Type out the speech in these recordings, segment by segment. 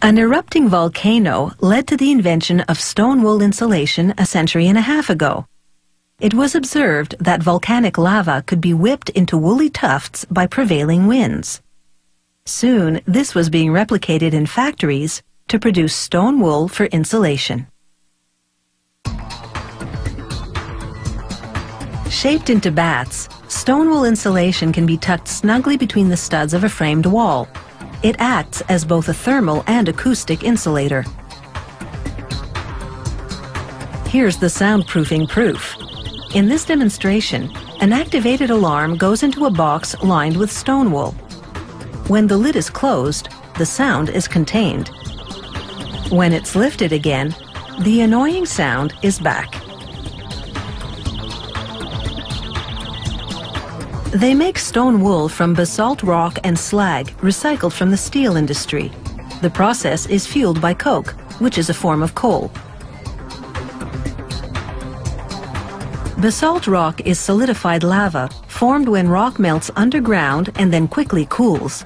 An erupting volcano led to the invention of stone wool insulation a century and a half ago. It was observed that volcanic lava could be whipped into woolly tufts by prevailing winds. Soon, this was being replicated in factories to produce stone wool for insulation. Shaped into bats, stone wool insulation can be tucked snugly between the studs of a framed wall. It acts as both a thermal and acoustic insulator. Here's the soundproofing proof. In this demonstration, an activated alarm goes into a box lined with stone wool. When the lid is closed, the sound is contained. When it's lifted again, the annoying sound is back. They make stone wool from basalt rock and slag recycled from the steel industry. The process is fueled by coke, which is a form of coal. Basalt rock is solidified lava formed when rock melts underground and then quickly cools.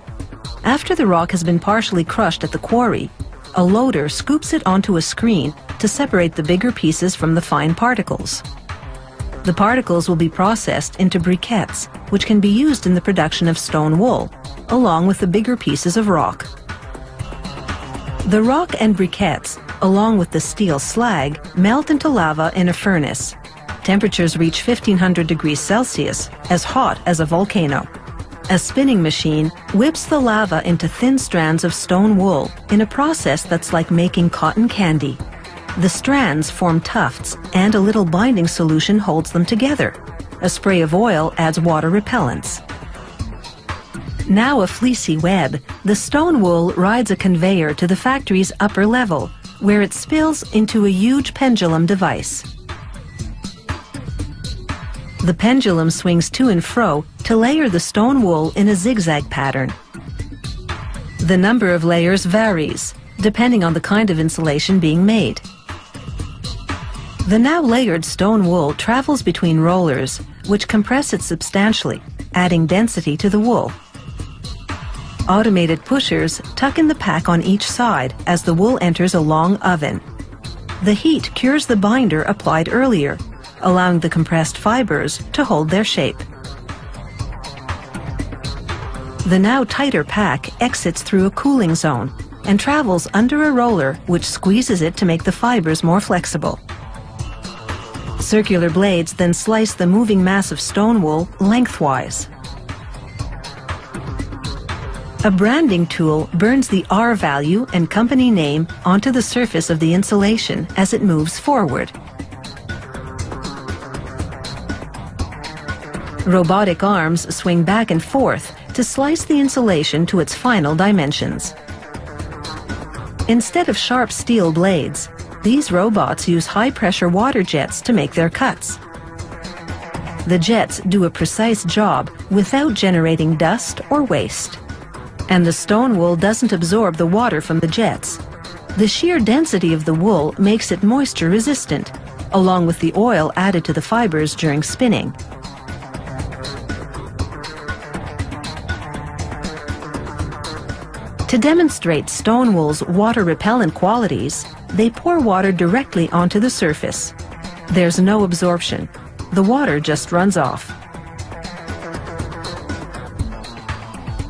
After the rock has been partially crushed at the quarry, a loader scoops it onto a screen to separate the bigger pieces from the fine particles. The particles will be processed into briquettes, which can be used in the production of stone wool, along with the bigger pieces of rock. The rock and briquettes, along with the steel slag, melt into lava in a furnace. Temperatures reach 1500 degrees Celsius, as hot as a volcano. A spinning machine whips the lava into thin strands of stone wool in a process that's like making cotton candy. The strands form tufts, and a little binding solution holds them together. A spray of oil adds water repellents. Now a fleecy web, the stone wool rides a conveyor to the factory's upper level, where it spills into a huge pendulum device. The pendulum swings to and fro to layer the stone wool in a zigzag pattern. The number of layers varies, depending on the kind of insulation being made. The now layered stone wool travels between rollers, which compress it substantially, adding density to the wool. Automated pushers tuck in the pack on each side as the wool enters a long oven. The heat cures the binder applied earlier, allowing the compressed fibers to hold their shape. The now tighter pack exits through a cooling zone and travels under a roller which squeezes it to make the fibers more flexible. Circular blades then slice the moving mass of stone wool lengthwise. A branding tool burns the R value and company name onto the surface of the insulation as it moves forward. Robotic arms swing back and forth to slice the insulation to its final dimensions. Instead of sharp steel blades, these robots use high-pressure water jets to make their cuts. The jets do a precise job without generating dust or waste. And the stone wool doesn't absorb the water from the jets. The sheer density of the wool makes it moisture-resistant, along with the oil added to the fibers during spinning. To demonstrate stone wool's water-repellent qualities, they pour water directly onto the surface. There's no absorption. The water just runs off.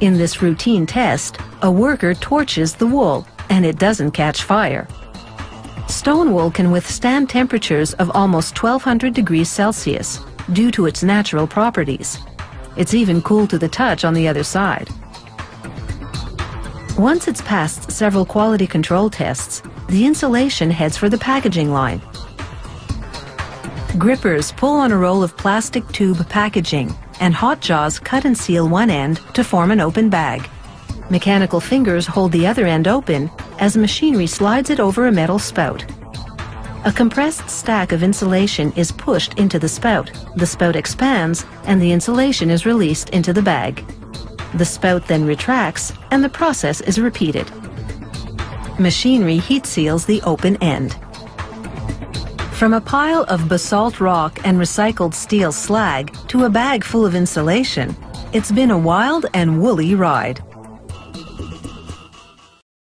In this routine test, a worker torches the wool, and it doesn't catch fire. Stone wool can withstand temperatures of almost 1200 degrees Celsius due to its natural properties. It's even cool to the touch on the other side. Once it's passed several quality control tests, the insulation heads for the packaging line. Grippers pull on a roll of plastic tube packaging, and hot jaws cut and seal one end to form an open bag. Mechanical fingers hold the other end open as machinery slides it over a metal spout. A compressed stack of insulation is pushed into the spout. The spout expands, and the insulation is released into the bag. The spout then retracts, and the process is repeated. Machinery heat seals the open end. From a pile of basalt rock and recycled steel slag to a bag full of insulation, it's been a wild and woolly ride.